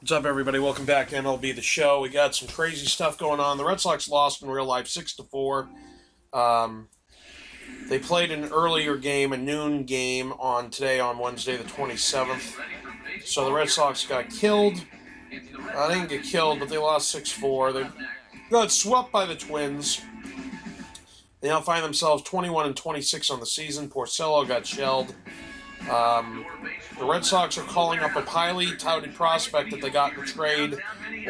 What's up, everybody? Welcome back to MLB The Show. We got some crazy stuff going on. The Red Sox lost in real life 6-4. They played an earlier game, a noon game, on Wednesday the 27th. So the Red Sox got killed. They didn't get killed, but they lost 6-4. They got swept by the Twins. They now find themselves 21-26 on the season. Porcello got shelled. The Red Sox are calling up a highly touted prospect that they got in a trade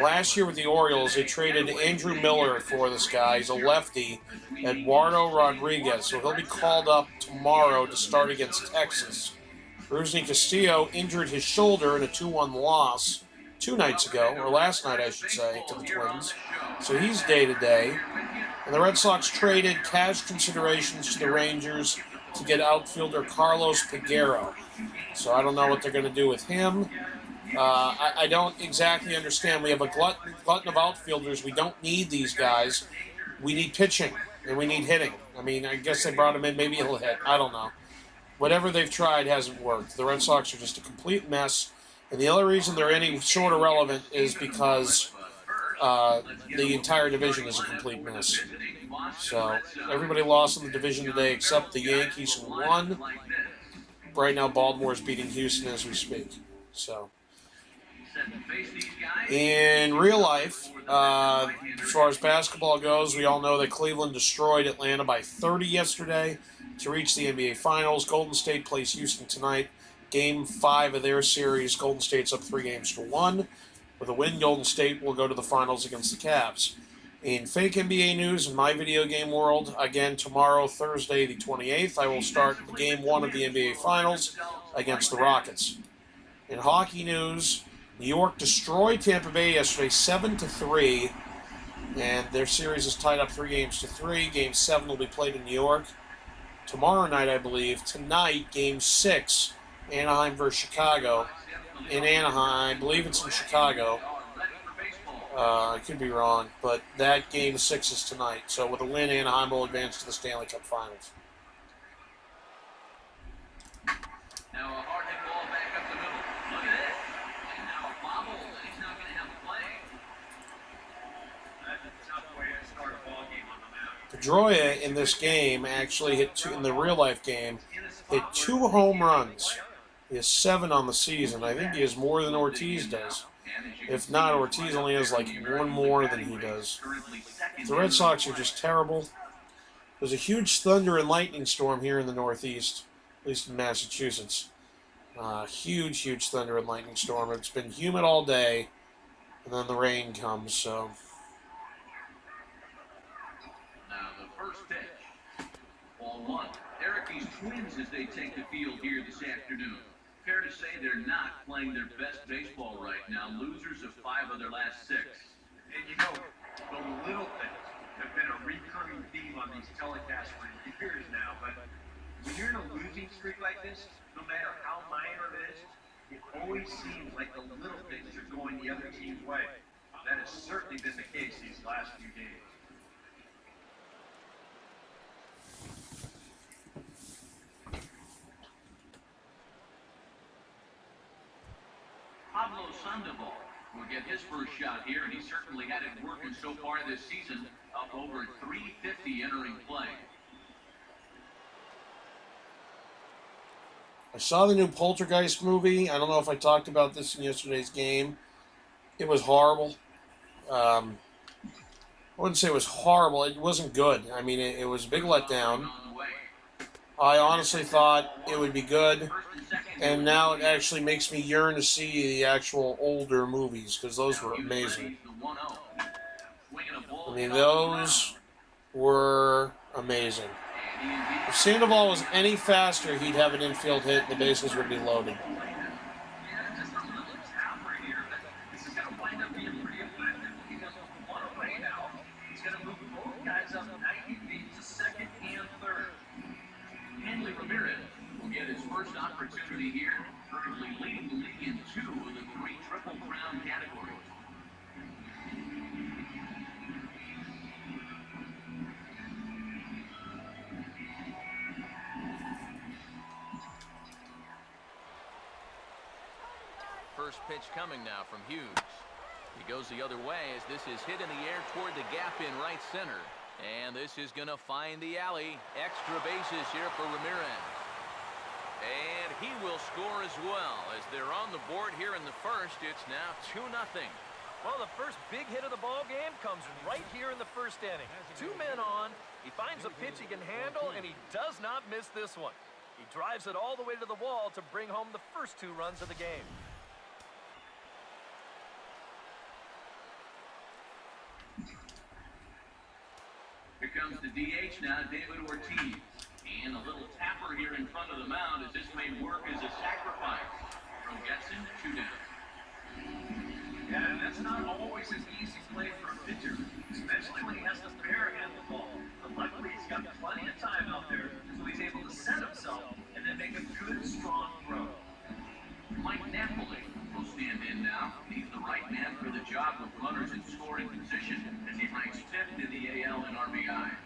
last year with the Orioles. They traded Andrew Miller for this guy. He's a lefty, Eduardo Rodriguez. So he'll be called up tomorrow to start against Texas. Rusney Castillo injured his shoulder in a 2-1 loss 2 nights ago, or last night, I should say, to the Twins. So he's day-to-day. And the Red Sox traded cash considerations to the Rangers to get outfielder Carlos Peguero. So I don't know what they're going to do with him. I don't exactly understand. We have a glutton of outfielders. We don't need these guys. We need pitching, and we need hitting. I mean, I guess they brought him in. Maybe he'll hit. I don't know. Whatever they've tried hasn't worked. The Red Sox are just a complete mess. And the only reason they're any sort of relevant is because the entire division is a complete mess. So everybody lost in the division today except the Yankees, who won. Right now, Baltimore is beating Houston as we speak. So, in real life, as far as basketball goes, we all know that Cleveland destroyed Atlanta by 30 yesterday to reach the NBA Finals. Golden State plays Houston tonight. Game 5 of their series, Golden State's up 3-1. With a win, Golden State will go to the finals against the Cavs. In fake NBA news in my video game world, again tomorrow, Thursday the 28th, I will start Game 1 of the NBA Finals against the Rockets. In hockey news, New York destroyed Tampa Bay yesterday 7-3, and their series is tied up 3-3. Game 7 will be played in New York tomorrow night, I believe. Tonight, Game 6, Anaheim versus Chicago. In Anaheim, I believe it's in Chicago. I could be wrong, but that Game 6 is tonight. So with a win, Anaheim will advance to the Stanley Cup Finals. Now a hard hit ball back up the middle. Look at this. And now a bobble, and he's not going to have a play. That's a tough way to start a ball game on the mound. Pedroia in this game actually hit two, in the real-life game, hit 2 home runs. He has 7 on the season. I think he has more than Ortiz does. If not, Ortiz only has like 1 more than he does. The Red Sox are just terrible. There's a huge thunder and lightning storm here in the Northeast, at least in Massachusetts. Huge thunder and lightning storm. It's been humid all day, and then the rain comes, so... Now the first pitch. Ball 1. Eric's Twins as they take the field here this afternoon. Fair to say they're not playing their best baseball right now. Losers of 5 of their last 6. And you know, the little things have been a recurring theme on these telecasts for years now. But when you're in a losing streak like this, no matter how minor it is, it always seems like the little things are going the other team's way. That has certainly been the case these last few games. Pablo Sandoval will get his first shot here, and he certainly had it working so far this season, up over 350 entering play. I saw the new Poltergeist movie. I don't know if I talked about this in yesterday's game. It was horrible. I wouldn't say it was horrible. It wasn't good. I mean, it was a big letdown. I honestly thought it would be good, and now it actually makes me yearn to see the actual older movies, because those were amazing. I mean, those were amazing. If Sandoval was any faster, he'd have an infield hit, and the bases would be loaded. Opportunity here, currently leading the league in 2 of the 3 Triple Crown categories. first pitch coming now from Hughes. He goes the other way as this is hit in the air toward the gap in right center. And this is going to find the alley. Extra bases here for Ramirez. And he will score as well. As they're on the board here in the first, it's now 2-0. Well, the first big hit of the ball game comes right here in the first inning. 2 men on. He finds a pitch he can handle, and he does not miss this one. He drives it all the way to the wall to bring home the first 2 runs of the game. Here comes the DH now, David Ortiz. And a little tapper here in front of the mound as this may work as a sacrifice. From Getson, 2 down. Yeah, that's not always an easy play for a pitcher, especially when he has to barehand the ball. But luckily, he's got plenty of time out there, so he's able to set himself and then make a good, strong throw. Mike Napoli will stand in now. He's the right man for the job with runners in scoring position as he ranks 5th in the AL in RBIs.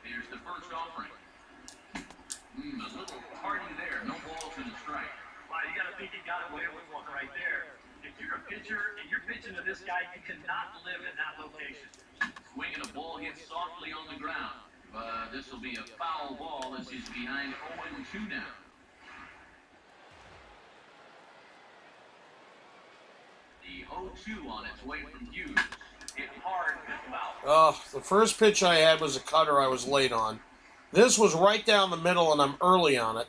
Here's the first offering. A little party there. No balls and a strike. Wow, you got to think he got away with one right there. If you're a pitcher and you're pitching to this guy, you cannot live in that location. Swinging a ball hit softly on the ground. But this will be a foul ball as he's behind 0-2 now. The 0-2 on its way from Hughes. Hit hard and foul. The first pitch I had was a cutter I was late on. This was right down the middle, and I'm early on it.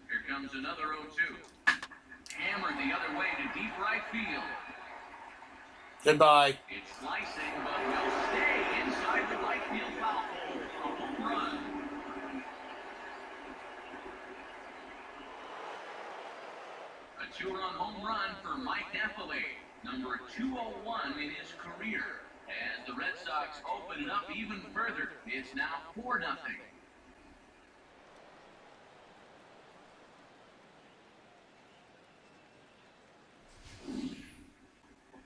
Here comes another 0-2. Hammered the other way to deep right field. Goodbye. It's slicing, but will stay inside the right field foul hole for a home run. A 2-run home run for Mike Napoli, number 201 in his career. As the Red Sox open it up even further, it's now 4-0.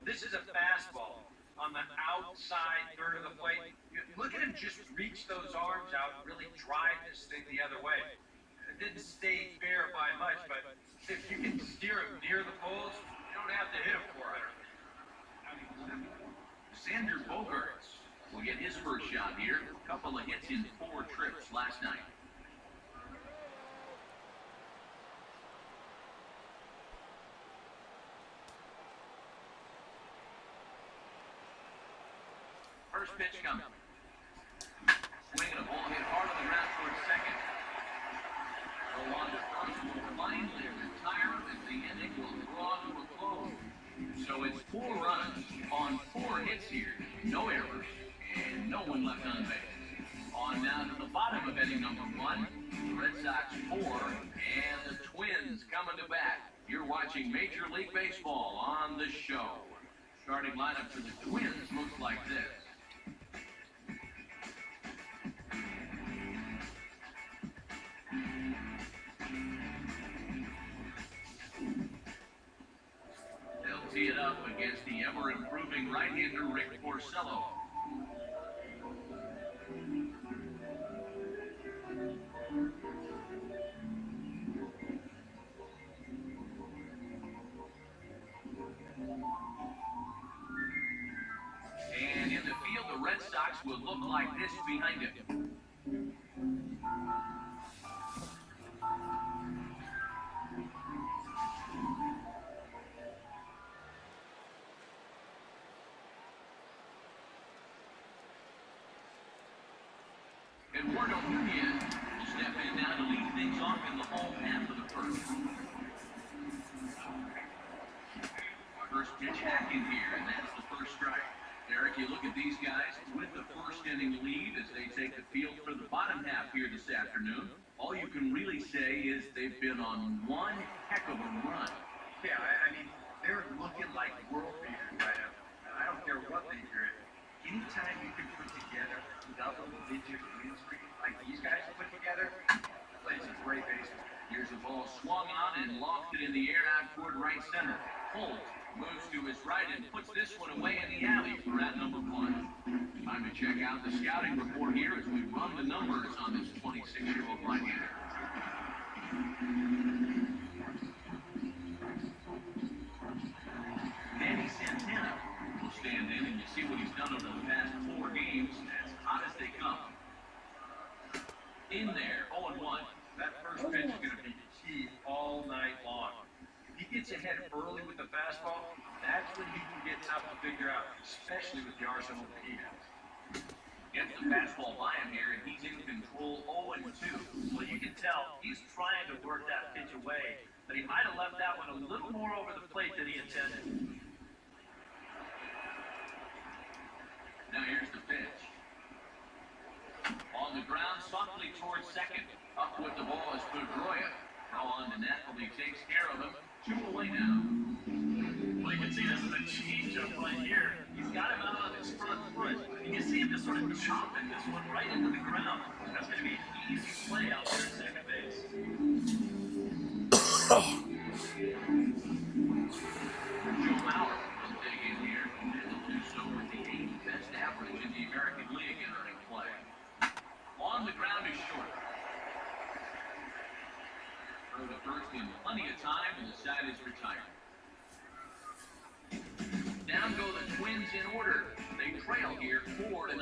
This is a fastball on the outside third of the plate. Look at him just reach those arms out, really drive this thing the other way. It didn't stay fair by much, but if you can steer him near the poles, you don't have to hit him 400. Xander Bogaerts will get his first shot here. A couple of hits in 4 trips last night. First pitch coming. Swinging a ball hit hard on the ground towards second. Go on to first will finally retire as the inning will draw to a close. So it's 4 runs on 4 hits here. No errors and no one left on base. On down to the bottom of inning number 1. The Red Sox 4 and the Twins coming to bat. You're watching Major League Baseball on the show. Starting lineup for the Twins looks like this. They'll tee it up against the ever-improving right-hander Rick Porcello. And in the field, the Red Sox will look like this behind him. Eduardo Nunez will step in now to lead things off in the home half of the first. First pitch hacking here, and that's the first strike. Eric, you look at these guys with the first inning lead as they take the field for the bottom half here this afternoon. All you can really say is they've been on one heck of a run. Yeah, I mean, they're looking like world beaters right now. I don't care what they do. Anytime you can put together double-digit win streak like these guys put together, plays a great baseball. Here's the ball swung on and lofted in the air out toward right center. Holt Moves to his right and puts this one away in the alley for at number 1. Time to check out the scouting report here as we run the numbers on this 26-year-old right-hander. Manny Santana will stand in, and you see what he's done over the past 4 games. As hot as they come. In there, 0-1. That first pitch is going to be key all night long. If he gets ahead early with the fastball, that's when he can get tough to figure out, especially with the arsenal that he has. Gets the fastball by him here, and he's in control 0-2. Well, you can tell he's trying to work that pitch away, but he might have left that one a little more over the plate than he intended. Now here's the pitch. On the ground, softly towards second. Up with the ball is Pedroia. Now on to Napoli, takes care of him. 2 away now. Well, you can see this is a change-up right here. He's got him out on his front foot. You can see him just sort of chopping this one right into the ground. That's going to be an easy play out there at second base. Joe Mauer will dig in here, and he'll do so with the 8th best average in the American League entering play. On the ground is short. Throw the first in plenty of time, and the side is retired. Down go the Twins in order. They trail here 4-0.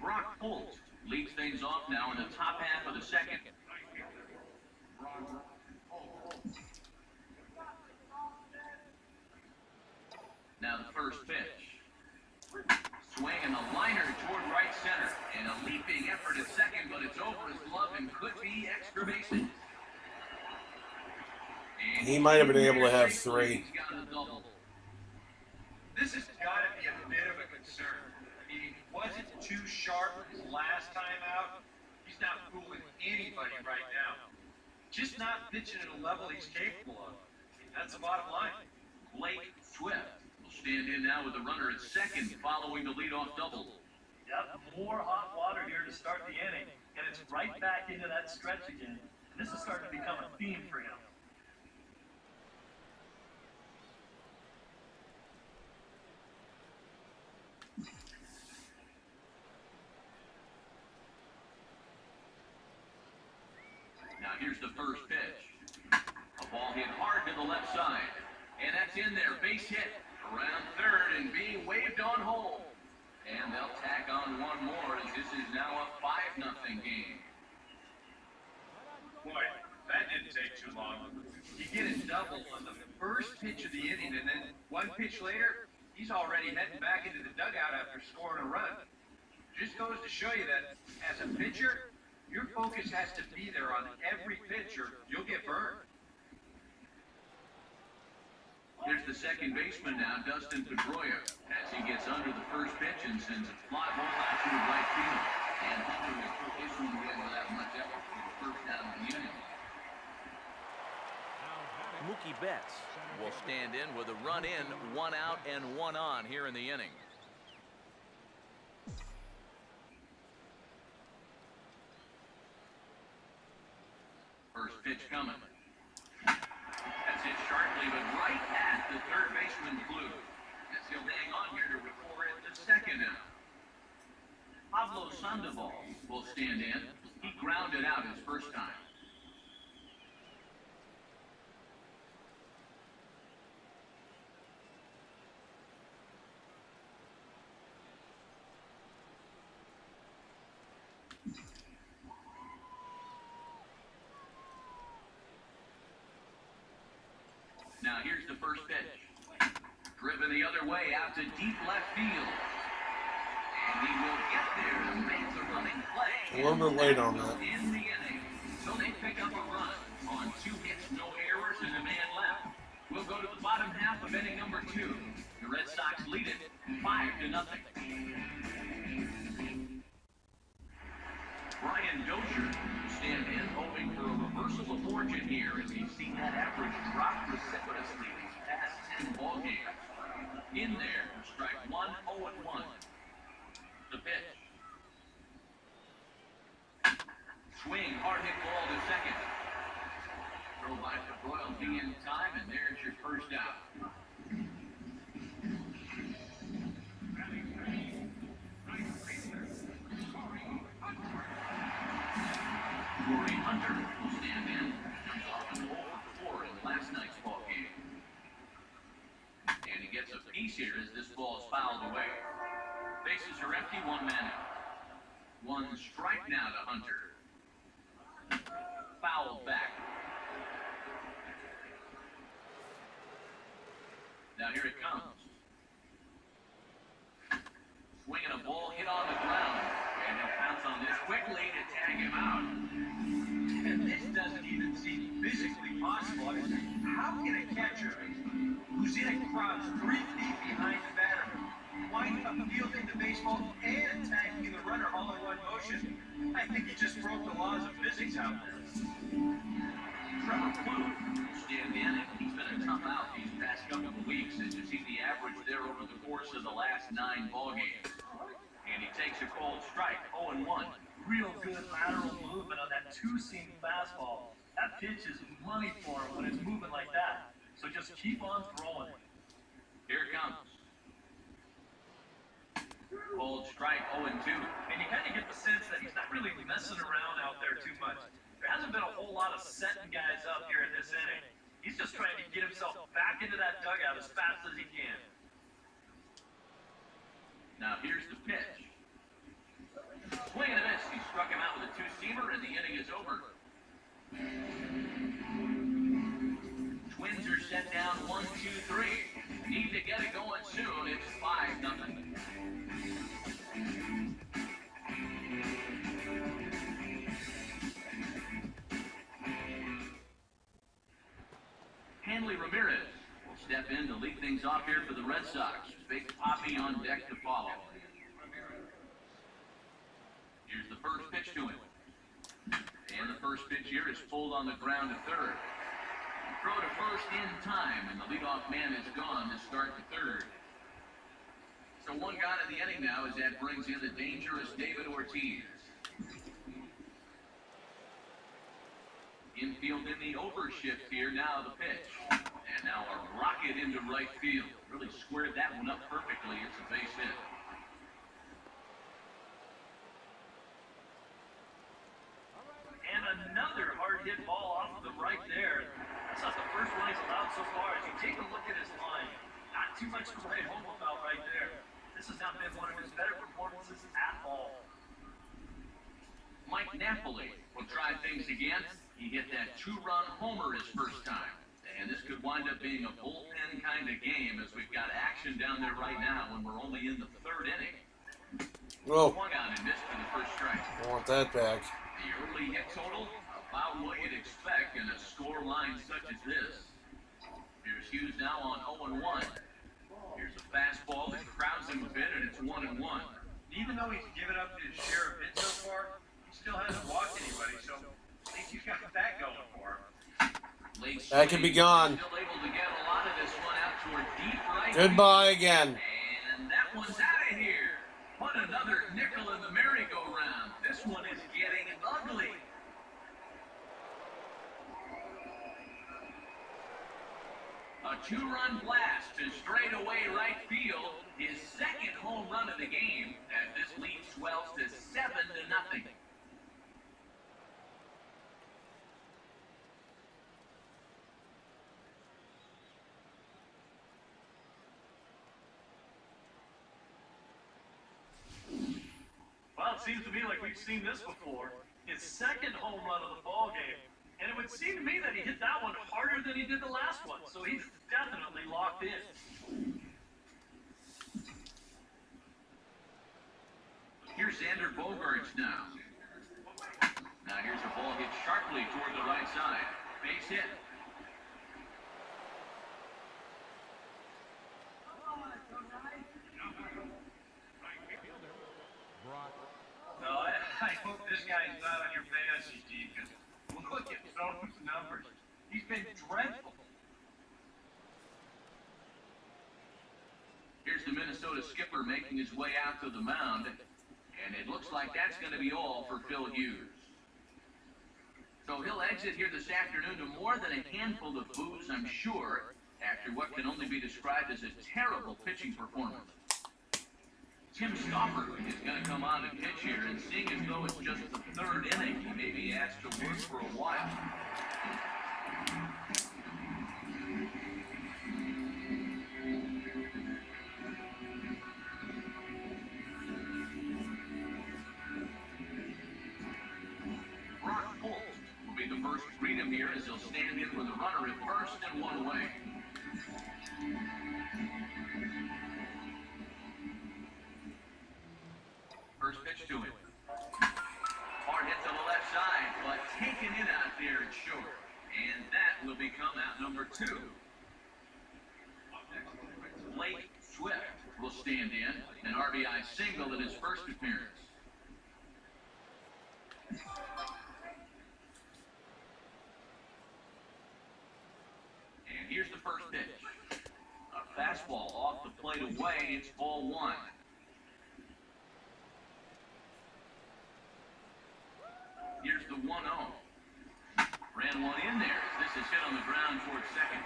Brock Holt leads things off now in the top half of the second. Now the first pitch. Swing and a liner toward right center. And a leaping effort at second, but it's over his glove and could be extra bases. And He might have been able to have 3. he's got a double. This has got to be a bit of a concern. I mean, he wasn't too sharp his last time out. He's not fooling anybody right now. Just not pitching at a level he's capable of. That's the bottom line. Blake Swift will stand in now with a runner at second following the leadoff double. Yep, more hot water here to start the inning, and it's right back into that stretch again. This is starting to become a theme for him. Now here's the first pitch. A ball hit hard to the left side. And that's in there. Base hit around third and being waved on home. And they'll tack on one more as this is now a 5-0 game. Boy, that didn't take too long. You get a double on the first pitch of the inning, and then 1 pitch later, he's already heading back into the dugout after scoring a run. Just goes to show you that as a pitcher, your focus has to be there on every pitch or you'll get burned. Here's the second baseman now, Dustin Pedroia, as he gets under the first pitch and sends a fly ball out to the right field. And Hunter has put this one together without much effort for the first down of the inning. Mookie Betts will stand in with a run in, 1 out and 1 on here in the inning. First pitch coming. That's hit sharply, but right at the third baseman's glue. As he'll hang on here to record the second out. Pablo Sandoval will stand in. He grounded out his first time. Now here's the first pitch. Driven the other way out to deep left field. And he will get there to make the running play. A little bit late on that. In the inning. So they pick up a run on 2 hits, no errors, and a man left. We'll go to the bottom half of inning number 2. The Red Sox lead it 5-0. Brian Dozier will stand in, hoping for a reversal of fortune here as he's seen that average drop precipitously these past 10 ball games. In there, strike 1, 0-1. The pitch. Bases are empty, one man out. One strike now to Hunter. Foul back. Now here it comes. Swinging a ball hit on the ground. And he'll pounce on this quickly to tag him out. And this doesn't even seem physically possible. I mean, how can a catcher who's in a crouch 3 feet behind the batter wind up fielding the baseball and tagging the runner all in one motion? I think he just broke the laws of physics out there. Trevor Clue stand in it. He's been a tough out these past couple of weeks, as you see the average there over the course of the last 9 ball games. And he takes a cold strike, 0-1. Real good lateral movement on that two-seam fastball. That pitch is money for him when it's moving like that. So just keep on throwing. Here it comes. Cold strike, 0-2. And you kind of get the sense that he's not really messing around out there too much. There hasn't been a whole lot of setting guys up here in this inning. He's just trying to get himself back into that dugout as fast as he can. Now here's the pitch. Swing and a miss. He struck him out with a two-seamer, and the inning is over. Twins are set down 1-2-3. Need to get it going soon. It's 5-0. Hanley Ramirez will step in to lead things off here for the Red Sox. Big Poppy on deck to follow. Here's the first pitch to him. And the first pitch here is pulled on the ground to third. Throw to first in time, and the leadoff man is gone to start the third. So one guy in the inning now as that brings in the dangerous David Ortiz. Infield in the overshift here, now the pitch. And now a rocket into right field. Really squared that one up perfectly. It's a base hit. And another hard hit ball off of the right there. That's not the first one he's allowed so far. As you take a look at his line, not too much to write home about right there. This has not been one of his better performances at all. Mike Napoli will try things again. He hit that 2-run homer his first time. And this could wind up being a bullpen kind of game, as we've got action down there right now when we're only in the third inning. Whoa. Swung on and missed for the first strike. I want that back. The early hit total, about what you'd expect in a score line such as this. Here's Hughes now on 0-1. Here's a fastball that crowds him a bit, and it's 1-1. Even though he's given up his share of hits so far, he still hasn't walked anybody, so I think he's got that going for him. That can be gone. Still able to get a lot of this one out toward deep right. Goodbye again. And that one's out of here. What another nickel in the merry-go-round. This one is getting ugly. A 2-run blast to straightaway right field. His second home run of the game, as this lead swells to 7-0. Well, it seems to me like we've seen this before. His second home run of the ball game. And it would seem to me that he hit that one harder than he did the last one. So he's definitely locked in. Here's Xander Bogaerts now. Now here's a ball hit sharply toward the right side. Base hit. No, I hope this guy's not on your fantasy team, because look at those numbers. He's been dreadful. Here's the Minnesota skipper making his way out to the mound. And it looks like that's going to be all for Phil Hughes. So he'll exit here this afternoon to more than a handful of boos, I'm sure, after what can only be described as a terrible pitching performance. Tim Stoffer is going to come on and pitch here, and seeing as though it's just the third inning, he may be asked to work for a while. him here as he'll stand in for the runner at first and one away. First pitch to him. Hard hit to the left side, but taken in out there and short. And that will become out number 2. Blake Swift will stand in, an RBI single in his first appearance. And here's the first pitch. A fastball off the plate away, it's ball 1. Here's the 1-0. Ran one in there. This is hit on the ground towards second.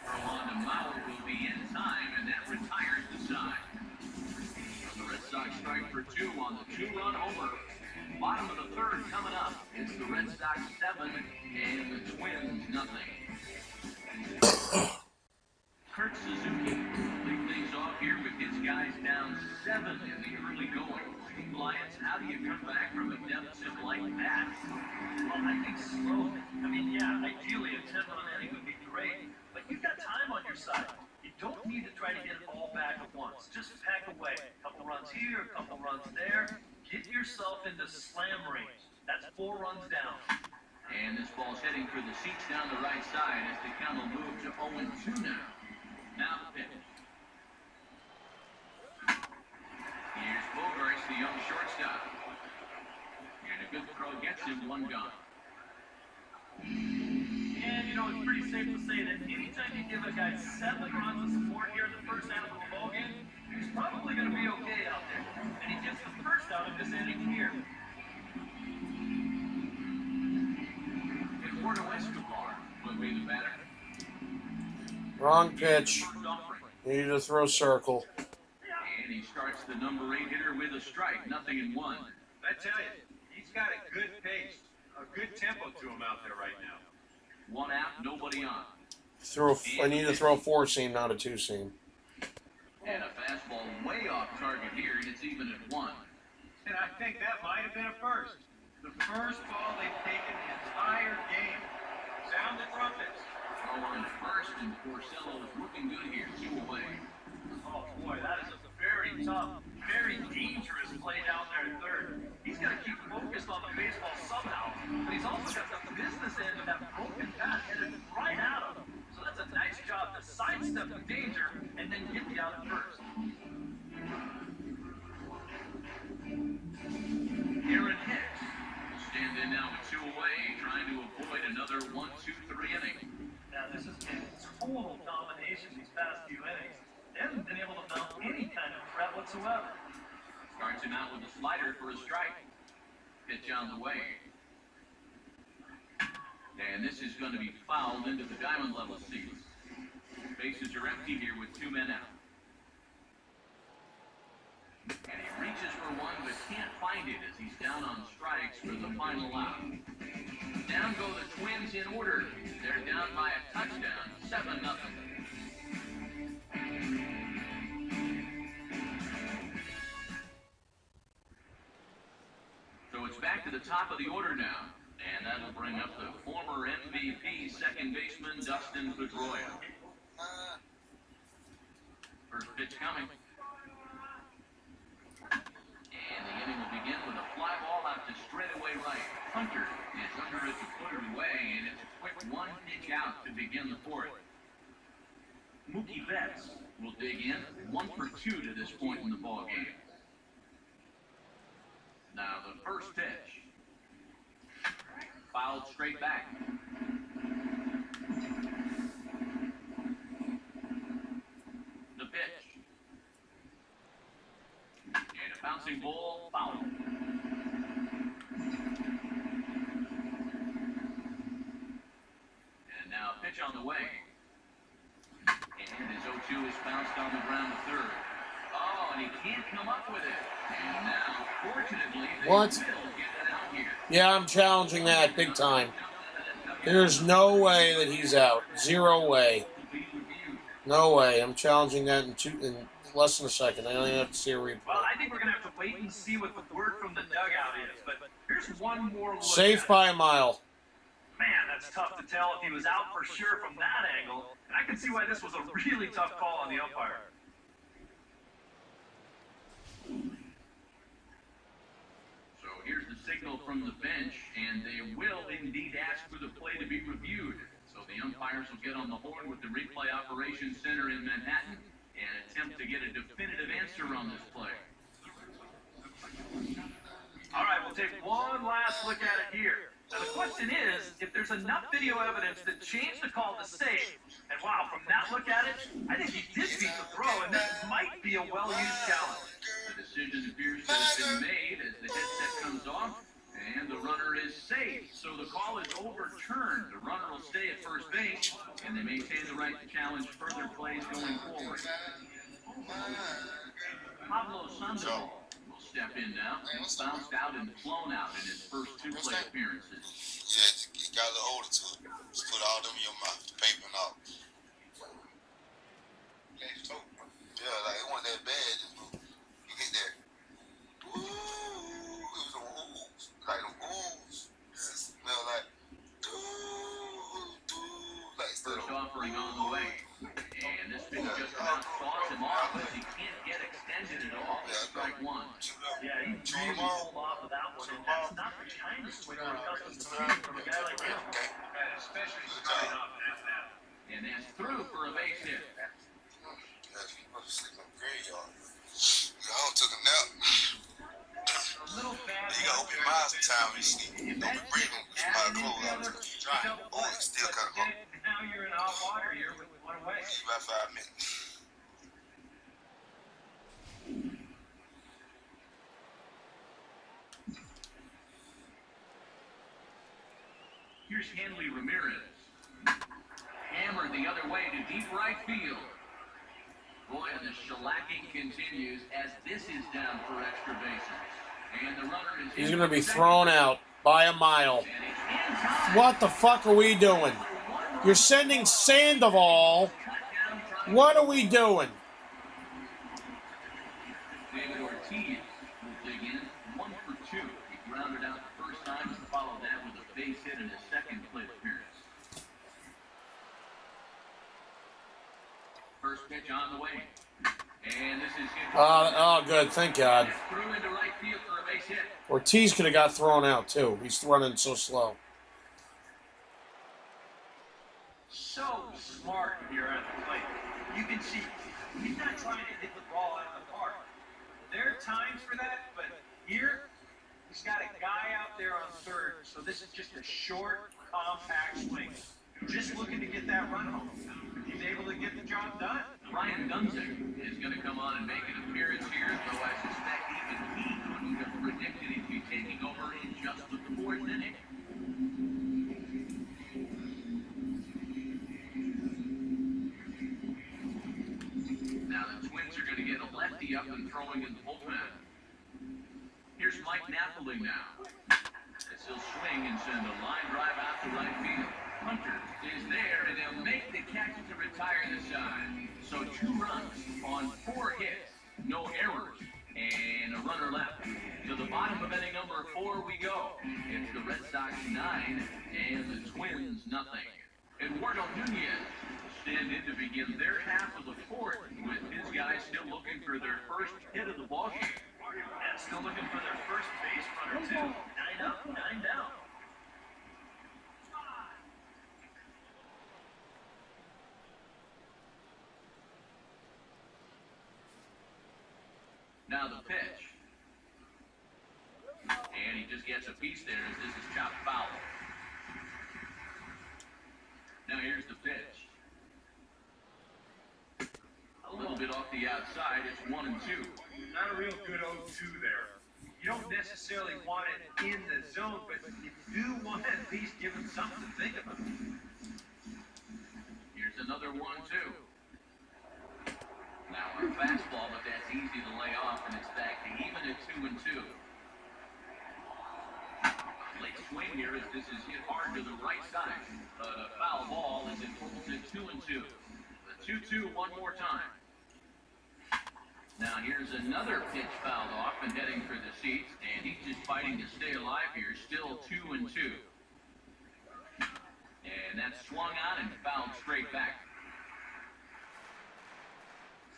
Rolando Mauer will be in time, and that retires the side. The Red Sox strike for 2 on the 2-run homer. Bottom of the 3rd coming up. It's the Red Sox 7 and the Twins nothing. Kurt Suzuki lead things off here with his guys down 7 in the early going. Lions, how do you come back from a deficit like that? Well, I think slowly. I mean, yeah, ideally a 10-run inning would be great, but you've got time on your side. You don't need to try to get it all back at once. Just pack away. A couple runs here, a couple runs there. Get yourself into slam range. That's 4 runs down. And this ball's heading for the seats down the right side as the count will move to 0-2 now. Now the pitch. Here's Bogarts, the young shortstop. And a good throw gets him 1 gone. And, you know, it's pretty safe to say that anytime you give a guy 7 runs of support here in the first half of the ballgame, he's probably going to be okay out there. And he gets the first out of this inning here. Eduardo Escobar will be the batter. Wrong pitch. Need to throw circle. And he starts the number 8 hitter with a strike, 0-1. I tell you, he's got a good pace, a good tempo to him out there right now. 1 out, nobody on. I need to throw a 4-seam, not a 2-seam. And a fastball way off target here, and it's even at 1. And I think that might have been a first. The first ball they've taken the entire game. Sound the trumpets. Throw on first, and Porcello is looking good here, 2 away. Oh, boy, that is a very tough, very dangerous play down there at 3rd. He's got to keep focused on the baseball somehow, but he's also got the business end of that broken bat headed right at him. So that's a nice job to sidestep the danger and then get the out at first. Aaron Hicks will stand in now with 2 away, trying to avoid another 1-2-3 inning. Now, this has been total domination these past few innings. They haven't been able to mount any kind of threat whatsoever. Starts him out with a slider for a strike. Pitch on the way. And this is going to be fouled into the diamond level seats. Bases are empty here with 2 men out. And he reaches for one but can't find it as he's down on strikes for the final out. Down go the Twins in order. They're down by a touchdown, 7-0. So it's back to the top of the order now, and that'll bring up the former MVP second baseman Dustin Pedroia. First pitch coming. And the inning will begin with a fly ball out to straightaway right. Hunter is under it to put it away, and it's a quick 1 pitch out to begin the 4th. Mookie Betts will dig in, 1 for 2 to this point in the ball game. Now the first pitch. Fouled straight back. The pitch. And a bouncing ball, foul. And now a pitch on the way. And his 0-2 is bounced on the ground to 3rd. Oh, and he can't come up with it. And now, fortunately, they What? will get it out here. Yeah, I'm challenging that big time. There's no way that he's out. 0 way. No way. I'm challenging that in less than a second. I don't even have to see a replay. Well, I think we're going to have to wait and see what the word from the dugout is, but here's one more look Safe at by a mile. it. Man, it's tough to tell if he was out for sure from that angle. And I can see why this was a really tough call on the umpire. So here's the signal from the bench, and they will indeed ask for the play to be reviewed. So the umpires will get on the horn with the replay operations center in Manhattan and attempt to get a definitive answer on this play. All right, we'll take one last look at it here. Now, the question is, if there's enough video evidence that changed the call to safe, and wow, from that look at it, I think he did beat the throw, and this might be a well-used challenge. The decision appears to have been made as the headset comes off, and the runner is safe. So the call is overturned. The runner will stay at first base, and they maintain the right to challenge further plays going forward. Pablo Sandoval will step in now. He's bounced out and flown out in his first two plate appearances. Yeah, you got a little older to it. Just put all them in your mouth, the paper and all. Yeah, like it wasn't that bad. Just you get that. Ooh, it was them oohs. Like them oohs. Smell like like First offering on the way. And this pitch just about saws him off as he can't get extended at all. Strike one. Yeah, he really pulled off of that one, and that's not the kind of swing we're accustomed to seeing from a guy like him. And especially starting off at that. And that's through for a base hit. I took a nap. A little bad. You gotta open your eyes in time when you sleep. Don't be breathing with your mouth closed out. It's dry. Oh, it's still kind of hot. Now you're in hot water here with one away. About 5 minutes. Here's Hanley Ramirez. Hammered the other way to deep right field. Boy, and the shellacking continues as this is down for extra bases. And the runner is... He's going to be thrown out by a mile. What the fuck are we doing? You're sending Sandoval. What are we doing? David Ortiz will dig in 1 for 2. He grounded out the first time and followed that with a base hit in his second plate appearance. First pitch on the way. And this is hit. Oh, good. Thank God. Threw into right field for a base hit. Ortiz could have got thrown out, too. He's running so slow. So smart here at the plate. You can see he's not trying to hit the ball out of the park. There are times for that, but here he's got a guy out there on third, so this is just a short, compact swing. Just looking to get that run home. He's able to get the job done. Ryan Dunzig is going to come on and make an appearance here, though I suspect even he couldn't have predicted he'd be taking over in just the 4th inning. Now the Twins are going to get a lefty up and throwing in the bullpen. Here's Mike Napoli now. As he'll swing and send a line drive out to right field. Hunter is there, and they'll make the catch to retire the side. So 2 runs on 4 hits, no errors, and a runner left. To the bottom of inning number 4 we go. It's the Red Sox 9 and the Twins nothing. Eduardo Nunez will stand in to begin their half of the 4th, with his guys still looking for their first hit of the ballgame. And still looking for their first base runner, too. 9 up, 9 down. Now the pitch. And he just gets a piece there as this is chopped foul. Now here's the pitch. A little bit off the outside. It's 1 and 2. Not a real good 0-2 there. You don't necessarily want it in the zone, but you do want to at least give him something to think about. Here's another 1-2. Now our fastball, but that's easy to lay off, and it's back to even at 2 and 2. Late swing here as this is hit hard to the right side. But a foul ball as it pulls it 2 and 2. The 2-2 one more time. Now here's another pitch fouled off and heading for the seats, and he's just fighting to stay alive here. Still 2 and 2. And that's swung on and fouled straight back.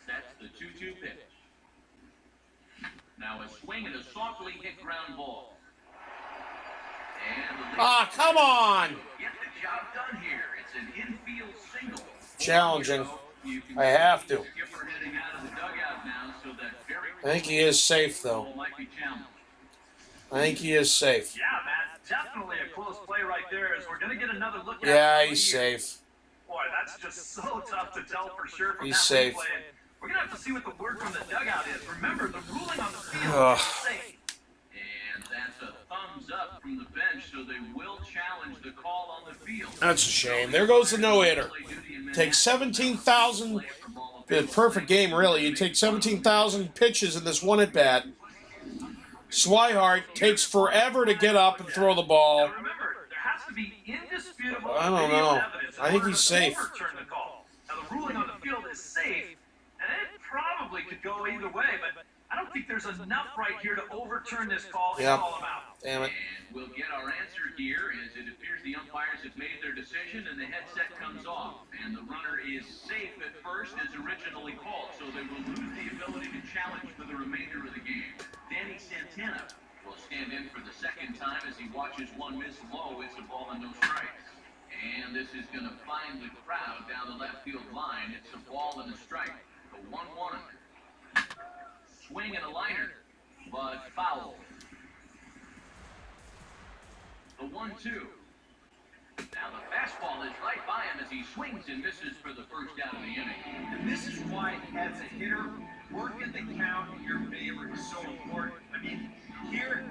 That's the 2-2 pitch. Now a swing and a softly hit ground ball. And Ah, come on! get the job done here. It's an infield single. Challenging. I have to. Skipper heading out of the dugout now, so that very I think he is safe, though. ball might be challenged. I think he is safe. Yeah, Matt, definitely a close play right there. As we're going to get another look at Yeah, it. he's safe. Boy, that's just so tough to tell for sure from He's that safe. replay. We're going to have to see what the word from the dugout is. Remember, the ruling on the field Ugh. is safe. And that's a thumbs up from the bench, so they will challenge the call on the field. That's a shame. There goes the no-hitter. Take 17,000. The perfect game, really. You take 17,000 pitches in this one at-bat. Swihart takes forever to get up and throw the ball. Now remember, there has to be indisputable I don't video know. evidence in I think order he's to safe. overturn the call. Now the ruling on the field is safe, and it probably could go either way, but I don't think there's enough right here to overturn this call and Yep. call him out. Damn it. And we'll get our answer here as it appears the umpires have made their decision and the headset comes off. And the runner is safe at first as originally called, so they will lose the ability to challenge for the remainder of the game. Danny Santana will stand in for the second time as he watches one miss low. It's a ball and no strikes. And this is going to find the crowd down the left field line. It's a ball and a strike. The 1-1. Swing and a liner, but foul. The 1-2. Now the fastball is right by him as he swings and misses for the first out of the inning. And this is why, as a hitter, working the count in your favor is so important. I mean, here,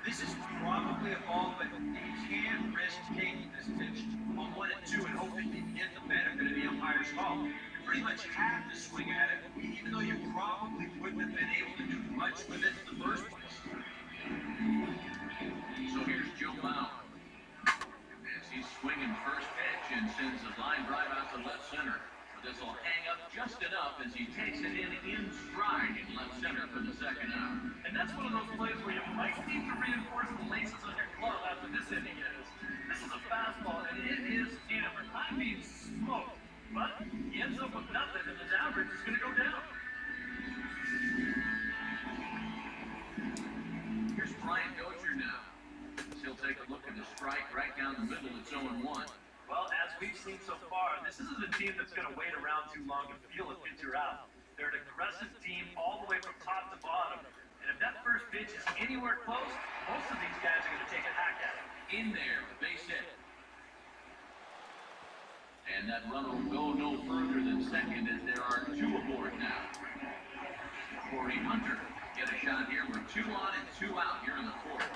this is probably a ball, but you can't risk taking this pitch on 1 and 2 and hoping you can get the benefit of the umpire's call. You pretty much have to swing at it, even though you probably wouldn't have been able to do much with it in the first place. So here's Joe Mount as he's swinging first pitch and sends a line drive out to left center. But this will hang up just enough as he takes it in stride in left center for the second out. And that's one of those plays where you might need to reinforce the laces on your glove after this inning is. This is a fastball, and it is, for time being, smoked. But he ends up with nothing, and his average is going to go down. Here's Brian Dozier now. He'll take a look at the strike right down the middle. It's 0-1. Well, as we've seen so far, this isn't a team that's going to wait around too long to feel a pitcher out. They're an aggressive team all the way from top to bottom. And if that first pitch is anywhere close, most of these guys are going to take a hack at it. In there, base hit. And that runner will go no further than second as there are 2 aboard now. Corey Hunter get a shot here. We're 2 on and 2 out here in the 4th.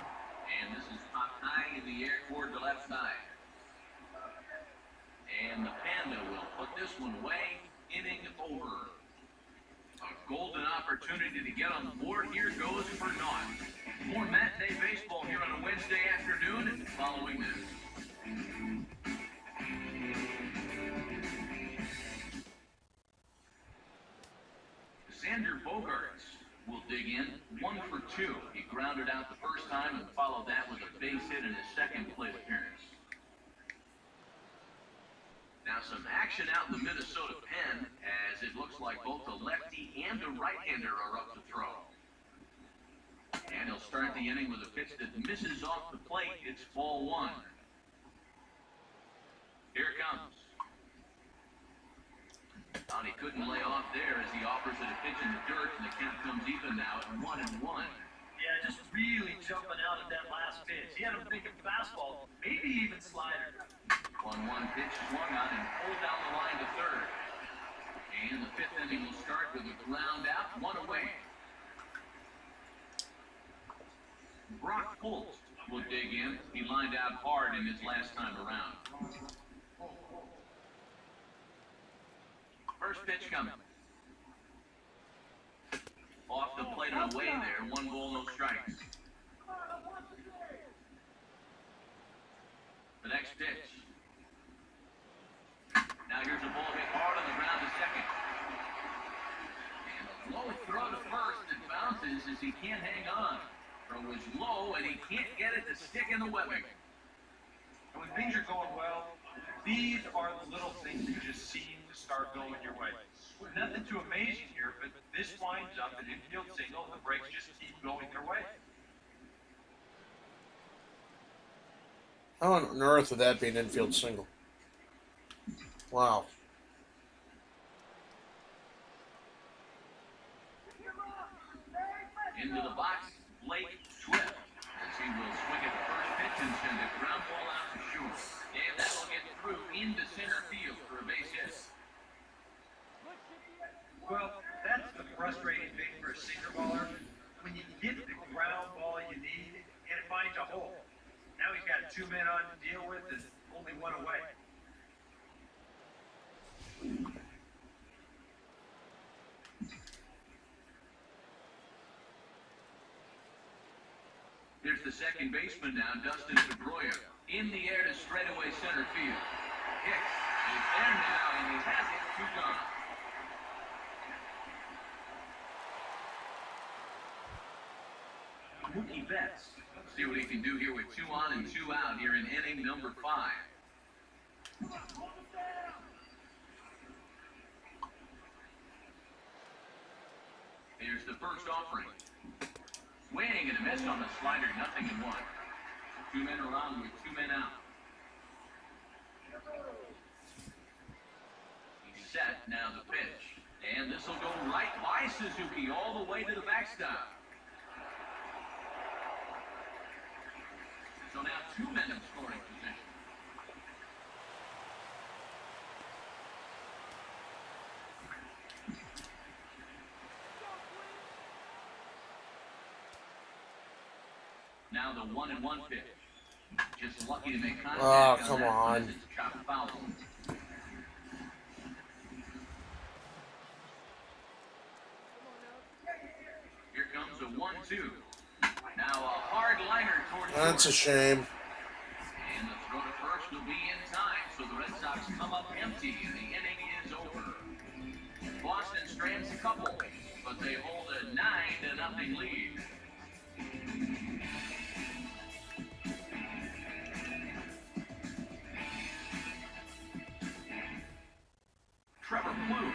And this is popped high in the air toward the left side. And the Panda will put this one away. Inning over. A golden opportunity to get on the board. Here goes for naught. More matinee baseball here on a Wednesday afternoon following this. Xander Bogaerts will dig in. 1 for 2. He grounded out the first time and followed that with a base hit in his second plate appearance. Now some action out in the Minnesota pen as it looks like both a lefty and a right-hander are up to throw. And he'll start the inning with a pitch that misses off the plate. It's ball 1. Here it comes. Thought he couldn't lay off there as he offers it a pitch in the dirt, and the count comes even now at 1-1. Yeah, just really jumping out at that last pitch. He had him thinking fastball, maybe even slider. 1-1 pitch swung on and pulled down the line to third. And the 5th inning will start with a ground out, 1 away. Brock Holt will dig in. He lined out hard in his last time around. First pitch coming. Off the plate and away there. 1 ball, no strikes. The next pitch. Now here's a ball hit hard on the ground to second. And a low throw to first that bounces as he can't hang on. Throw was low and he can't get it to stick in the webbing. And when things are going well, These are the little things that just seem to start going your way. Nothing too amazing here, but this winds up an infield single. The breaks just keep going their way. How on earth would that be an infield single? Wow. Into the box, Blake Swift. As he will swing at the first pitch and send a ground ball out to short. And that will get through into center field for a base hit. Well, that's the frustrating thing for a sinker baller. When you get the ground ball you need and it finds a hole. Now he's got 2 men on to deal with and only 1 away. There's the second baseman now, Dustin Pedroia. In the air to straightaway center field. Hicks is there now, and he has it 2 gone. Mookie Betts. See what he can do here with 2 on and 2 out here in inning number 5. Here's the first offering. Swing and a miss on the slider, 0-1. 2 men around with 2 men out. He's set, now the pitch. And this will go right by Suzuki all the way to the backstop. So now 2 men in scoring position. Now the 1-1 pitch. Just lucky to make contact. Oh, come on. It's chopped foul. Here comes a 1-2. Now a hard liner towards That's a short. shame. And the throw to first will be in time, so the Red Sox come up empty, and the inning is over. Boston strands a couple, but they hold a 9-0 lead. Trevor Blue will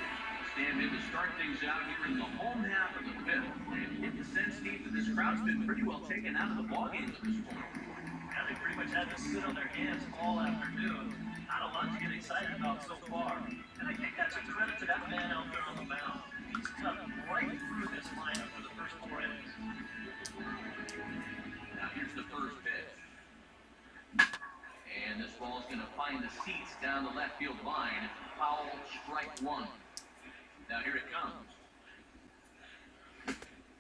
stand in to start things out here in the home half of the 5th. And get the sense, Steve, that this crowd's been pretty well taken out of the ballgame at this point. Yeah, they pretty much had to sit on their hands all afternoon. Not a lot to get excited about so far. And I think that's a credit to that man out there on the mound. He's cut right through this lineup for the first 4 innings. Now here's the first pitch. And this ball's going to find the seats down the left field line. Foul, strike 1. Now here it comes.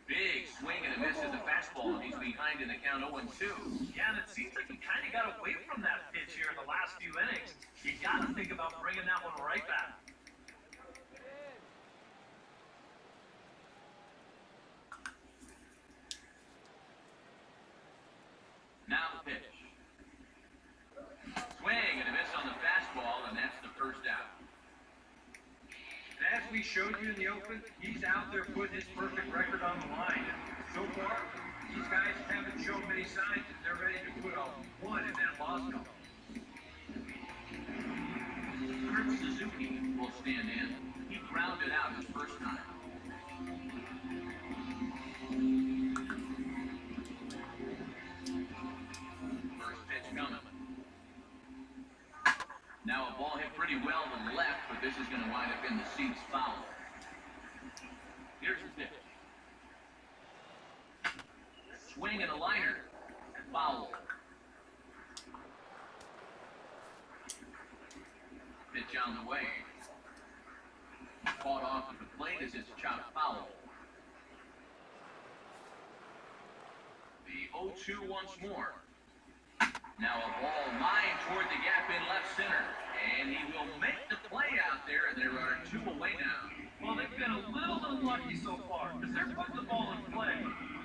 Big swing and a miss at the fastball, and he's behind in the count 0-2. Yeah, and it seems like he kind of got away from that pitch here in the last few innings. You got to think about bringing that one right back. Now the pitch. Swing and a miss on the fastball, and that's the first out. As we showed you in the open, he's out there putting his perfect record on the line. And so far, these guys haven't shown many signs that they're ready to put a 1 in that loss column. Kurt Suzuki will stand in. He grounded out his first time. First pitch coming. Now a ball hit pretty well to the left, but this is going to wind up in the seats foul. Here's the pitch. Swing and a liner. Foul. Pitch on the way. Fought off at the plate as it's chopped foul. The 0-2 once more. Now a ball lined toward the gap in left center. And he will make the play out there, and there are 2 away now. Well, they've been a little unlucky so far because they're putting the ball in play.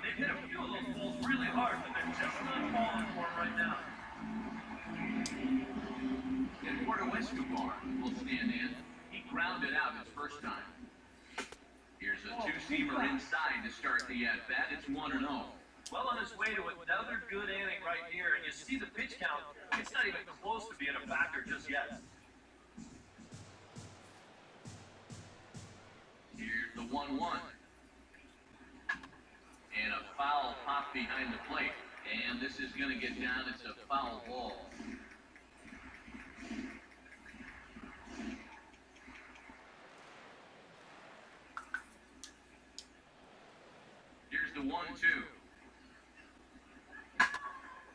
They've hit a few of those balls really hard, but they're just not falling for them right now. And Puerto Escobar will stand in. He grounded out his first time. Here's a 2-seamer inside to start the at-bat. It's 1-0. Well on his way to another good inning right here, and you see the pitch count. It's not even close to being a factor just yet. the 1-1. And a foul pop behind the plate. And this is going to get down. It's a foul ball. Here's the 1-2.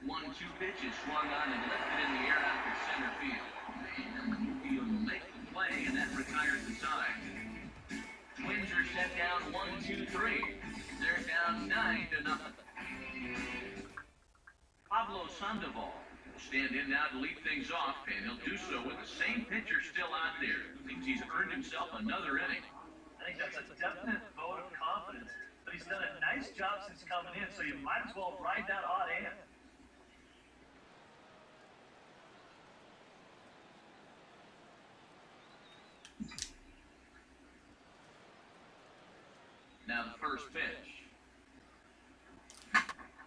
1-2 pitch is swung on and lifted in the air out to center field. And the field will make the play, and that retires the side. Twins are set down 1-2-3. They're down 9-0. Pablo Sandoval will stand in now to lead things off, and he'll do so with the same pitcher still out there. Thinks he's earned himself another inning. I think that's a definite vote of confidence. But he's done a nice job since coming in, so you might as well ride that hot hand. Now the first pitch.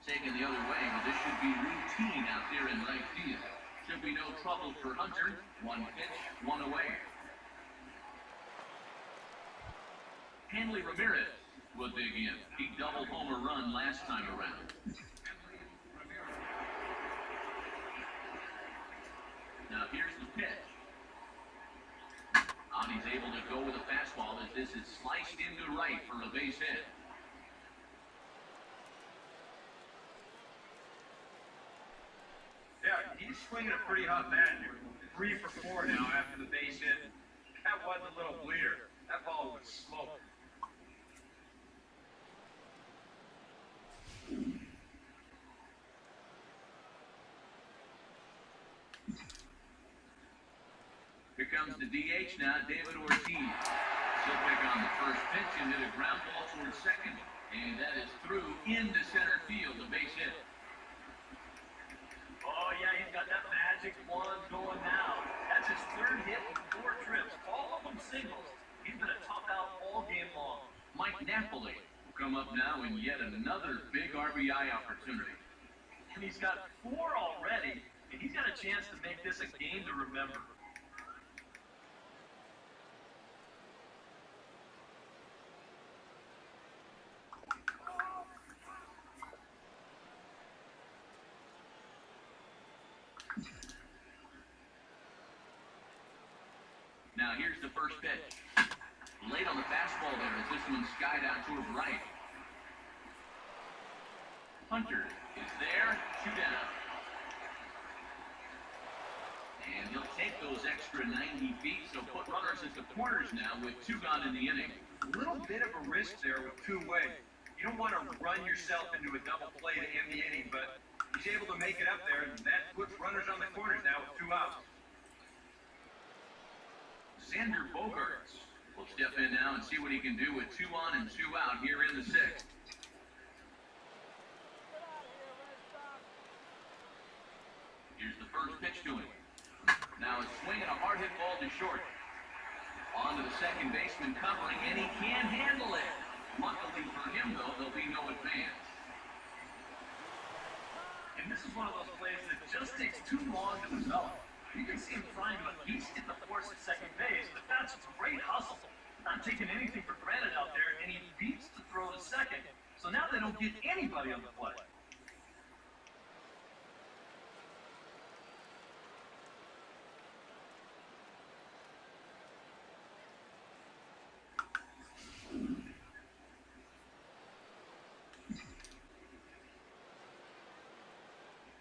Taken the other way, but this should be routine out there in right field. Should be no trouble for Hunter. One pitch, one away. Hanley Ramirez will dig in. He double homer run last time around. Now here's the pitch. He's able to go with a fastball as this is sliced into right for a base hit. Yeah, he's swinging a pretty hot bat here. 3 for 4 now after the base hit. That wasn't a little bleeder. That ball was smoke. Here comes the DH now, David Ortiz. He'll pick on the first pitch and hit a ground ball towards second. And that is through into center field, the base hit. Oh, yeah, he's got that magic wand going now. That's his 3rd hit in 4 trips, all of them singles. He's been a top out all game long. Mike Napoli will come up now in yet another big RBI opportunity. And he's got 4 already, and he's got a chance to make this a game to remember. Now here's the first pitch. Late on the fastball there as this one skied out toward right. Hunter is there, 2 down. And he'll take those extra 90 feet, so put runners at the corners now with 2 gone in the inning. A little bit of a risk there with 2 away. You don't want to run yourself into a double play to end the inning, but he's able to make it up there, and that puts runners on the corners now with 2 outs. Xander Bogaerts will step in now and see what he can do with 2 on and 2 out here in the 6th. Here's the first pitch to him. Now a swing and a hard hit ball to short. On to the second baseman covering, and he can handle it. Luckily for him, though, there'll be no advance. And this is one of those plays that just takes too long to develop. You can see him trying to at least get the force at second base, but that's great hustle. Not taking anything for granted out there, and he beats the throw to second. So now they don't get anybody on the play.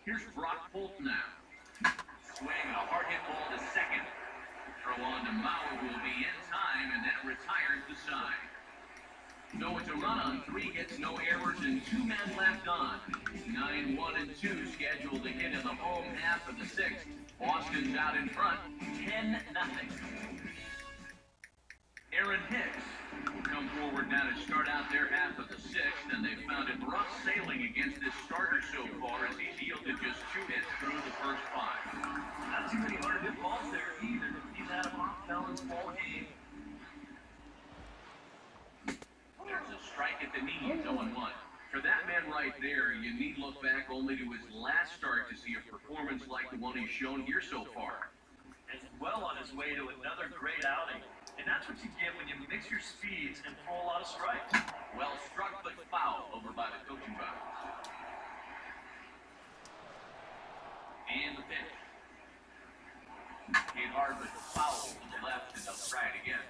Here's Brock Holt now. Swing, a hard hit ball to second. Throw on to Mauer will be in time, and that retires the side. So it's a run on 3, gets no errors, and 2 men left on. 9, 1, and 2 scheduled to hit in the home half of the 6th. Boston's out in front, 10-0. Aaron Hicks will come forward now to start out their half of the 6th, and they've found it rough sailing against this starter so far as he's yielded just 2 hits through the first 5. Not too many hard hit balls there either. He's had a off-balance ball game. There's a strike at the knees, 0-1. For that man right there, you need look back only to his last start to see a performance like the one he's shown here so far. And well on his way to another great outing. And that's what you get when you mix your speeds and throw a lot of strikes. Well struck, but foul over by the coaching box. And the pitch. Hit hard, but foul to the left, and they'll try it again.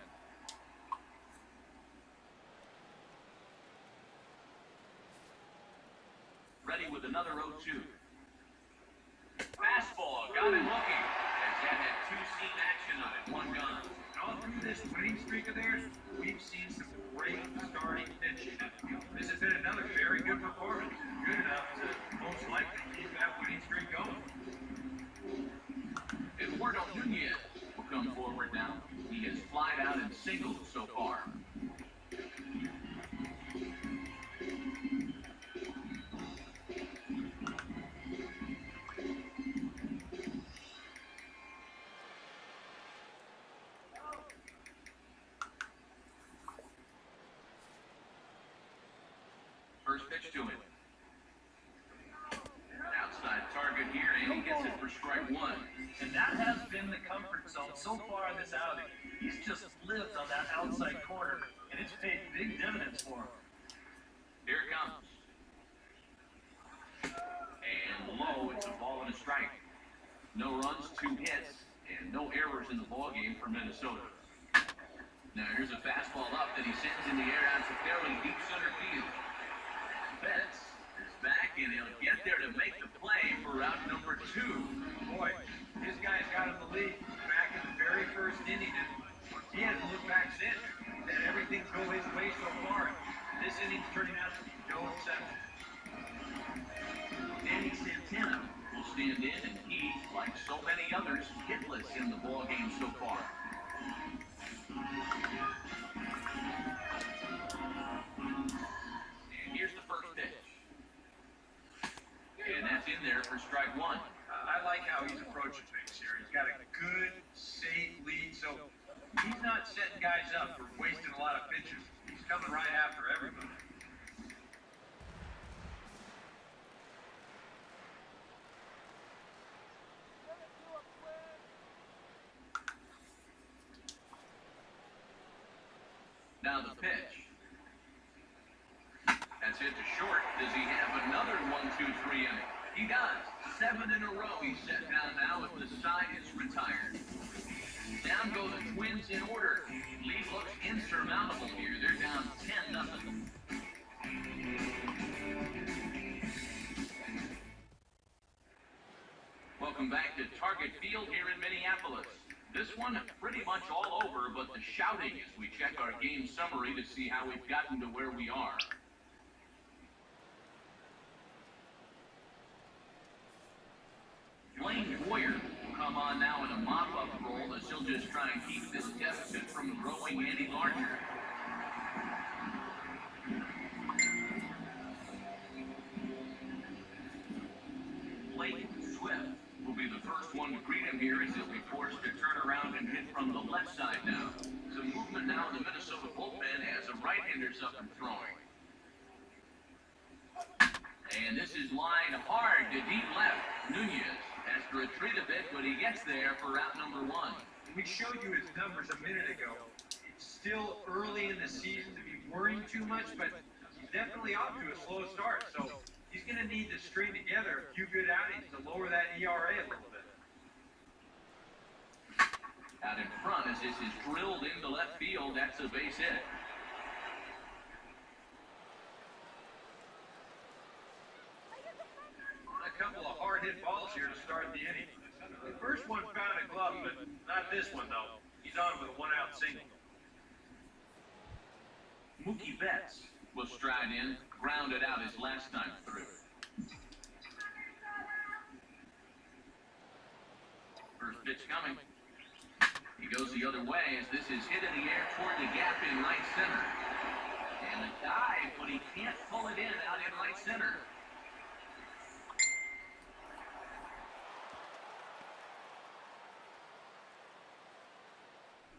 Ready with another 0-2. Fastball, got him looking. As that had two-seam action on it, one gun. All through this winning streak of theirs, we've seen some great starting pitching. This has been another very good performance. Good enough to most likely keep that winning streak going. Eduardo Nunez will come forward now. He has flied out in singles so far. First pitch to him. Outside target here, and he gets it for strike one. And that has been the comfort zone so far in this outing. He's just lived on that outside corner, and it's paid big dividends for him. Here it comes. And low, it's a ball and a strike. No runs, 2 hits, and no errors in the ballgame for Minnesota. Now here's a fastball up that he sends in the air out to fairly deep center field. Betts is back, and he'll get there to make the play for route number 2. Boy, this guy's got him the lead back in the very first inning, and he hasn't looked back since. That everything go his way so far. This inning's turning out to be no exception. Danny Santana will stand in, and he, like so many others, hitless in the ballgame so far. And here's the first pitch. And that's in there for strike one. I like how he's approaching things here. He's got a good, safe lead, so he's not setting guys up for wasting a lot of pitches. He's coming right after everybody. Now the pitch. That's hit to short. Does he have another 1-2-3 inning? He does. 7 in a row he's set down now if the side is retired. Down go the Twins in order. Lead looks insurmountable here. They're down 10-0. Welcome back to Target Field here in Minneapolis. This one pretty much all over, but the shouting as we check our game summary to see how we've gotten to where we are. Blaine Boyer will come on now in a mop-up role as he'll just try and keep this deficit from growing any larger. Blake Swift will be the first one to greet him here as he'll be forced to turn around and hit from the left side now. Some movement now in the Minnesota bullpen as the right-hander's up and throwing. And this is line hard to deep left. Nunez has to retreat a bit, but he gets there for route number 1. We showed you his numbers a minute ago. It's still early in the season to be worrying too much, but he's definitely off to a slow start. So he's going to need to string together a few good outings to lower that ERA a little bit. Out in front as this is drilled into left field, that's a base hit. A couple of hard-hit balls here to start the inning. The first one found a glove, but not this one, though. He's on with a one-out single. Mookie Betts will stride in, grounded out his last time through. First pitch coming. He goes the other way as this is hit in the air toward the gap in right center. And a dive, but he can't pull it in out in right center.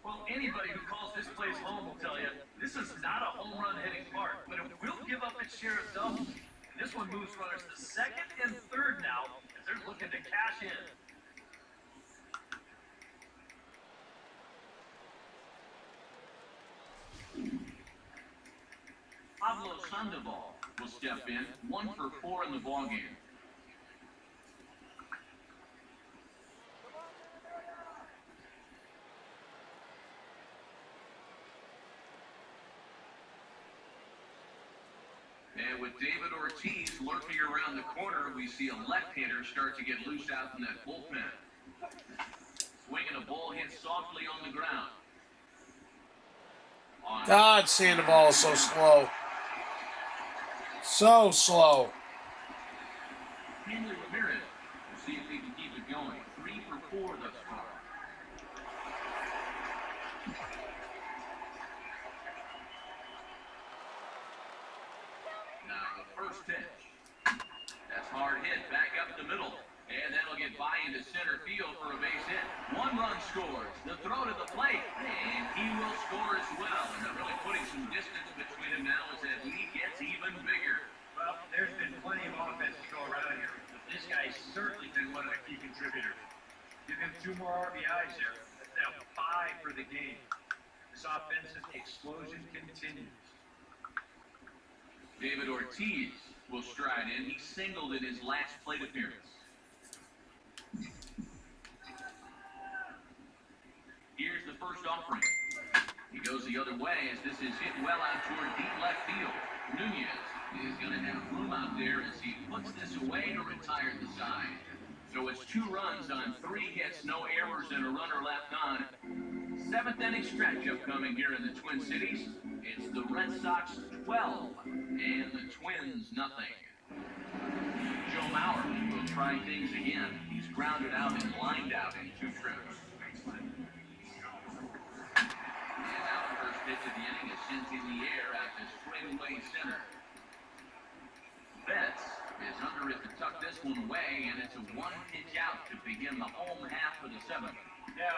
Well, anybody who calls this place home will tell you, this is not a home run hitting park, but it will give up its share of doubles. And this one moves runners to second and third now as they're looking to cash in. Pablo Sandoval will step in, 1 for 4 in the ballgame. And with David Ortiz lurking around the corner, we see a left-hander start to get loose out in that bullpen. Swinging a ball hit softly on the ground. God, Sandoval is so slow. So slow. Henry Ramirez. We'll see if he can keep it going. 3 for 4 thus far. Now the first pitch. That's hard hit back up the middle. And that'll get by into center field for a base hit. 1 run scores. The throw to the plate. And he will score as well. And they're really putting some distance between them now as that lead gets even bigger. Well, there's been plenty of offense to go around here, but this guy's certainly been one of the key contributors. Give him 2 more RBIs there. That's now 5 for the game. This offensive explosion continues. David Ortiz will stride in. He singled in his last plate appearance. Here's the first offering. He goes the other way as this is hit well out toward deep left field. Nunez is going to have room out there as he puts this away to retire the side. So it's 2 runs on 3 hits, no errors, and a runner left on. 7th inning stretch upcoming here in the Twin Cities. It's the Red Sox 12 and the Twins nothing. Joe Mauer will try things again. He's grounded out and lined out in 2 trips. And now the first pitch of the inning is sent in the air at the straightaway center. Betts is under it to tuck this one away, and it's a 1-pitch out to begin the home half of the 7th. Yeah,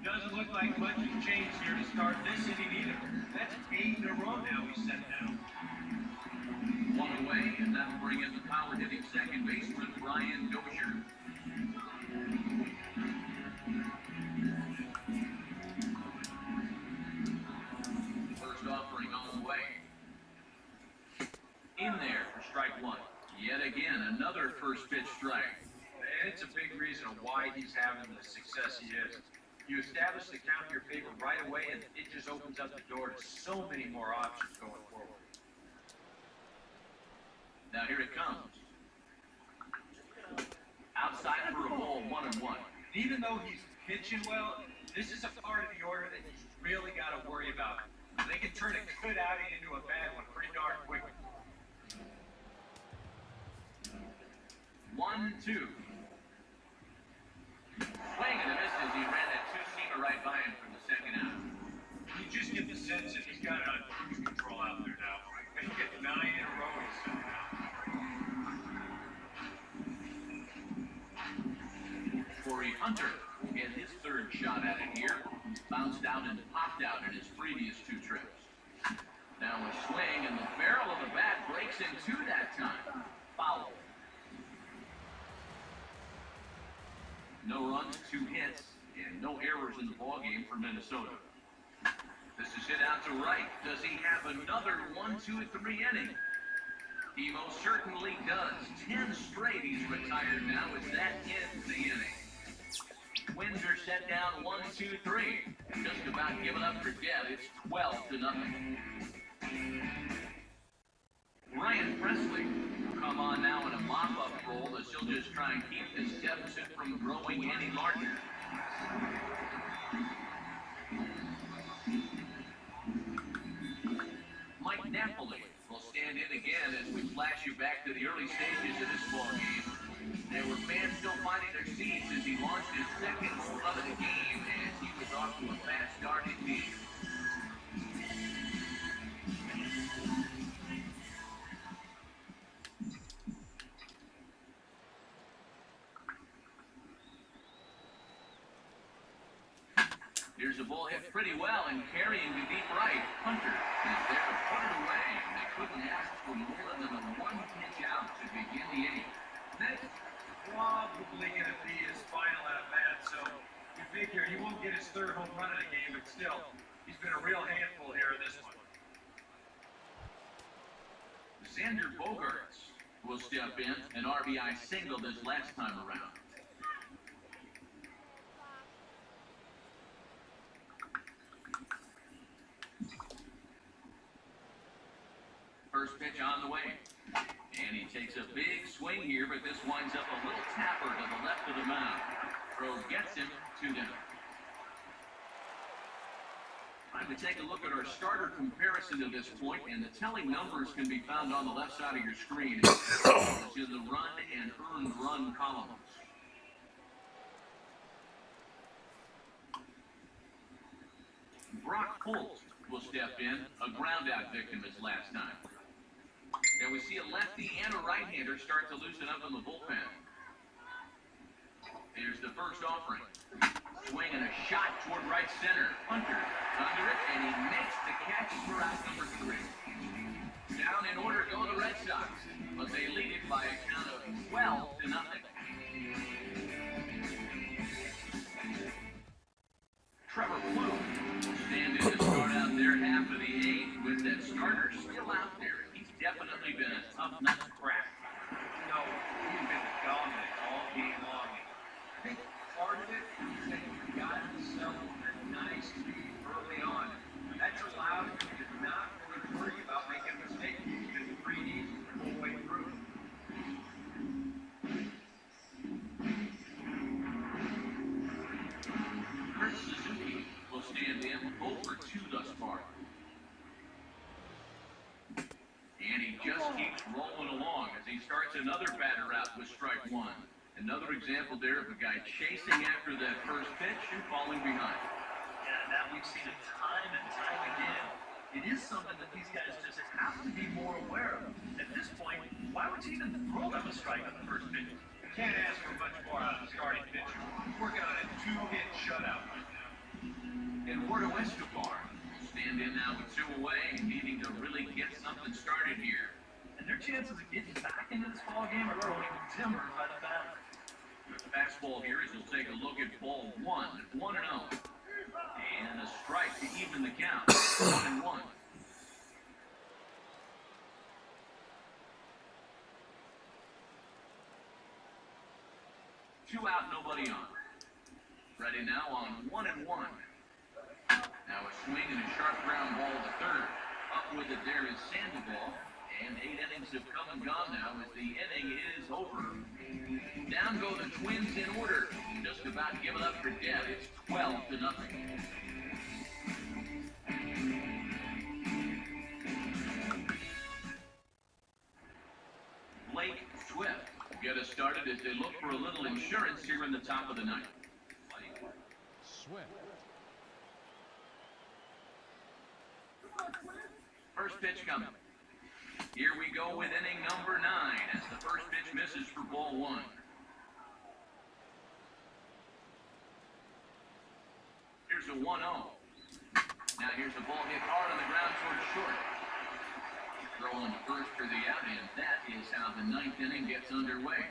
doesn't look like much has changed here to start this inning either. That's 8 in a row now he's set down. 1 away, and that'll bring in the power-hitting second baseman, Brian Dozier. First offering on the way. In there for strike 1. Yet again, another first pitch strike. And it's a big reason why he's having the success he is. You establish the count in your favor right away, and it just opens up the door to so many more options going forward. Now here it comes. Outside for a ball, 1-1. Even though he's pitching well, this is a part of the order that he's really got to worry about. They can turn a good outing into a bad one pretty darn quickly. 1-2. Swing and a miss as he ran that 2-seamer right by him from the second out. You just get the sense that he's got it on cruise control out there now. They get 9 in a row he's set now. Corey Hunter will get his 3rd shot at it here. Bounced out and popped out in his previous 2 trips. Now a swing, and the barrel of the bat breaks in 2 that time. Foul. No runs, 2 hits, and no errors in the ballgame for Minnesota. This is hit out to right. Does he have another 1, 2, 3 inning? He most certainly does. 10 straight he's retired now as that ends the inning. Twins are set down 1, 2, 3. Just about given up for dead. It's 12-0. Ryan Presley will come on now in a mop-up role as he'll just try and keep this deficit from growing any larger. Mike Napoli will stand in again as we flash you back to the early stages of this ball game. There were fans still finding their seats as he launched his 2nd home run of the game as he was off to a fast start indeed. Here's a ball hit pretty well and carrying to deep right. Hunter is there to put it away, and they couldn't ask for more than a 1-pitch out to begin the inning. That's probably going to be his final at bat, so you figure he won't get his 3rd home run of the game, but still, he's been a real handful here in this one. Xander Bogaerts will step in, an RBI single this last time around. First pitch on the way. And he takes a big swing here, but this winds up a little tapper to the left of the mound. Throw gets him 2 down. Time to take a look at our starter comparison to this point, and the telling numbers can be found on the left side of your screen. It's in the run and earned run columns. Brock Holt will step in, a ground-out victim his last time. And we see a lefty and a right-hander start to loosen up in the bullpen. Here's the first offering. Swing and a shot toward right center. Hunter under it, and he makes the catch for out number 3. Down in order go the Red Sox, but they lead it by a count of 12-0. Trevor Blue will stand in to start out their half of the 8th with that starter still out there. He's definitely been a tough nut to crack. No, he's been dominant all game long. I think part of it is that you've got yourself a nice lead early on. That's allowed you to not really worry about making a mistake. He's been pretty easy the whole way through. Chris Suzuki will stand in 0 for 2 thus far. And he just keeps rolling along as he starts another batter out with strike 1. Another example there of a guy chasing after that first pitch and falling behind. Yeah, that we've seen it time and time again. It is something that these guys just have to be more aware of. At this point, why would you even throw them a strike on the first pitch? You can't ask for much more out of the starting pitcher. He's working on a 2-hit shutout right now. Eduardo Escobar will stand in now with 2 away, needing to really get something started here. And their chances of getting back into this ball game are growing dimmer by the batter. Fastball here as he'll take a look at ball 1, 1-0. And a strike to even the count, 1-1. Two out, nobody on. Ready now on 1-1. Now a swing and a sharp ground ball to third. Up with it there is Sandoval. And 8 innings have come and gone now as the inning is over. Down go the Twins in order. Just about given up for dead. It's 12-0. Blake Swift will get us started as they look for a little insurance here in the top of the 9th. Swift. First pitch coming. Here we go with inning number 9 as the first pitch misses for ball 1. Here's a 1-0. Now here's a ball hit hard on the ground towards short. Throwing first for the out, and that is how the 9th inning gets underway.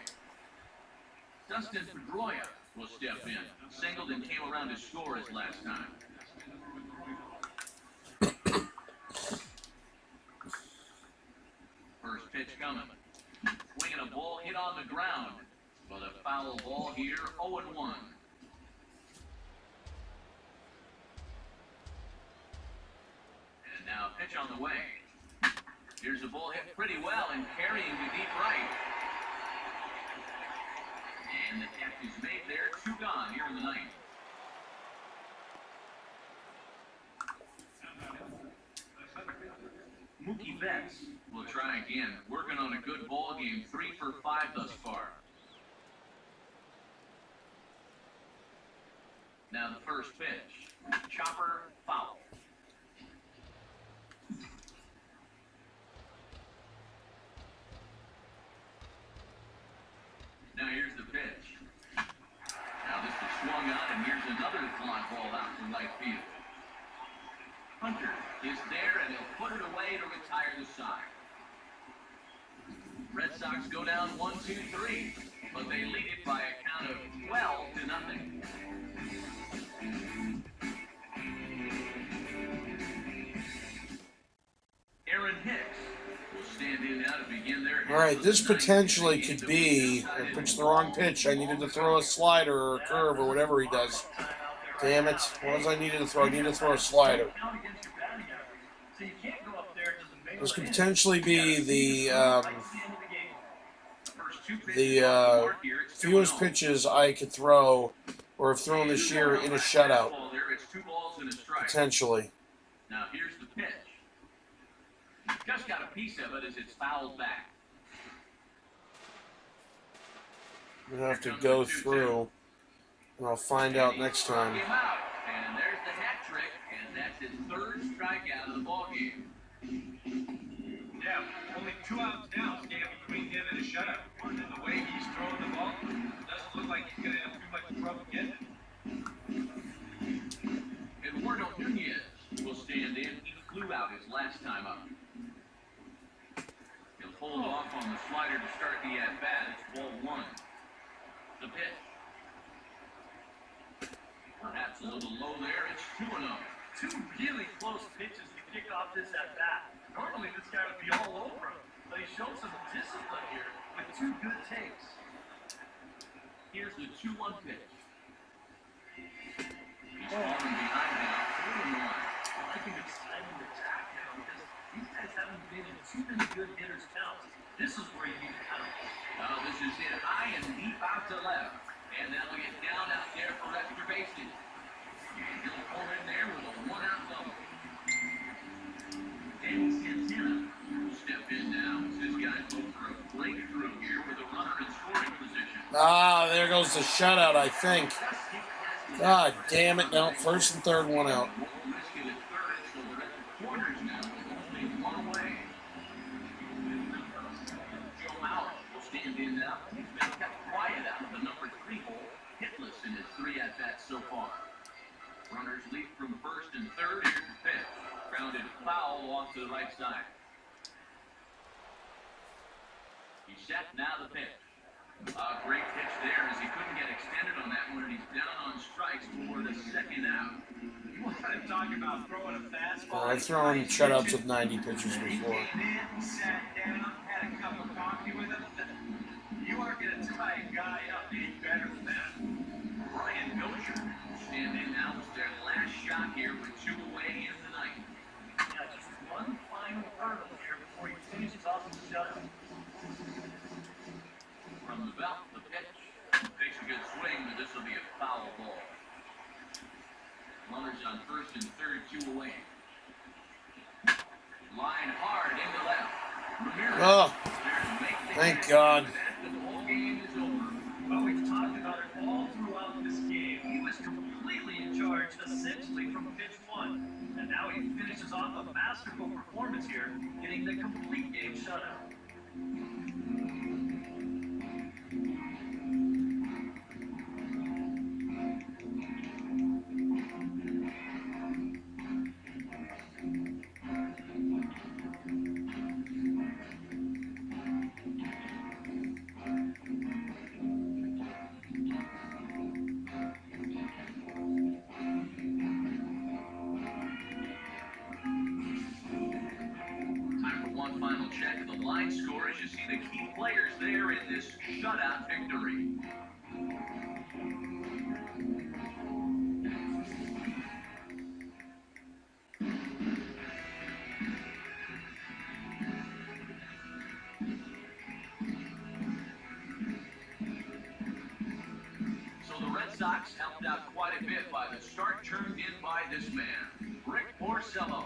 Dustin Pedroia will step in. Singled and came around to score his last time. First pitch coming. Swinging a ball hit on the ground. But a foul ball here, 0-1. And now a pitch on the way. Here's a ball hit pretty well and carrying to deep right. And the catch is made there. 2 gone here in the 9th. Mookie Betts will try again, working on a good ball game, 3 for 5 thus far. Now the first pitch, chopper foul. Now here's the pitch. Now this is swung on, and here's another fly ball out to right field. Hunter is there, and he'll put it away to retire the side. Red Sox go down 1-2-3, but they lead it by a count of 12-0. Aaron Hicks will stand in now to begin their All right, this potentially could be. I pitched the wrong pitch. I needed to throw a slider or a curve or whatever he does. Damn it! What was I needed to throw? I needed to throw a slider. This could potentially be the fewest pitches I could throw or have thrown this year in a shutout. Potentially. Now here's the pitch. Just got a piece of it as it's fouled back. I'm gonna have to go through, and I'll find out next time. And there's the hat trick, and that's his third strikeout of the ballgame. Yeah, only 2 outs now stand between him and a shutout. And the way he's throwing the ball, doesn't look like he's going to have too much trouble getting it. Eduardo Nunez will stand in. He flew out his last time up. He'll hold off on the slider to start the at-bat. It's ball 1. The pitch. Perhaps a little low there. It's 2-0. 2 really close pitches to kick off this at-bat. Normally this guy would be all over him, but he showed some discipline here with 2 good takes. Here's the 2-1 pitch. He's falling behind now, 3-1. I think it's time to attack now because these guys haven't been in too many good hitters' counts. This is where you need to count. This is hit high and deep out to left. And that'll get down out there for extra bases. He'll pull in there with a 1-out double. Danny Santana will step in now. This guy's looking for a breakthrough here with a runner in scoring position. Ah, there goes the shutout, I think. God damn it. No, first and third, 1 out. Risky at third, so they're at the corners now with only 1 away. Joe Mauer will stand in now. He's been kept quiet out of the number 3 hole. Hitless in his 3 at-bats so far. Runners leap from first and third. Here's the pitch. Grounded foul off to the right side. He's set, now the pitch. Great pitch there as he couldn't get extended on that one, and he's down on strikes for the 2nd out. You want to talk about throwing a fastball? I've thrown shutouts with 90 pitches before. He came in, sat down, had a cup of coffee with him. You aren't going to tie a guy up any better than that. Brian Gosher will stand in now. It's their last shot here with 2 away in the ninth. Yeah, just one final hurdle here before he finishes off his shutout. From the belt, the pitch. Takes a good swing, but this will be a foul ball. Runners on first and third, 2 away. Line hard into left. Ramirez Oh, there to make the thank catch. God. The ball game is over. Well, we've talked about it all throughout this game. He was completely in charge, essentially from pitch 1. And now he finishes off a masterful performance here, getting the complete game shutout. Time for one final check of the line score as you see the key players there in this shutout victory. So the Red Sox helped out quite a bit by the start turned in by this man, Rick Porcello.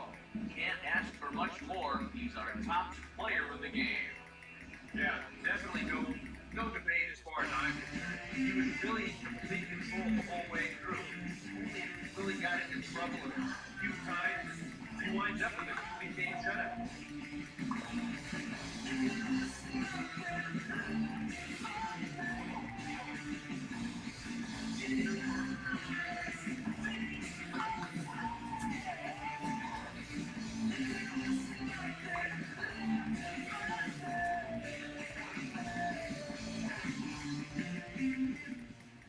Can't ask for much more. He's our top player of the game. Yeah, definitely no debate as far as I'm concerned. He was really in complete control the whole way through. Only really got it in trouble a few times. He winds up with a complete game shutout.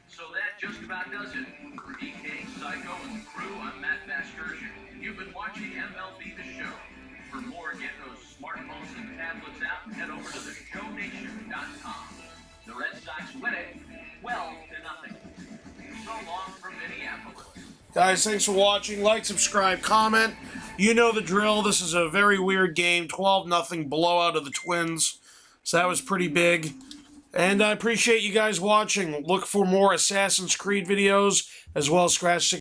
So that just about does it. For EK, Psycho, and the crew, I'm Matt Vasgersian. You've been watching MLB The Show. For more, get those smartphones and tablets out and head over to Twins.com. The Red Sox win it 12-0. So long from Minneapolis. Guys, thanks for watching. Like, subscribe, comment. You know the drill. This is a very weird game. 12-0 blowout of the Twins. So that was pretty big. And I appreciate you guys watching. Look for more Assassin's Creed videos, as well as Scratch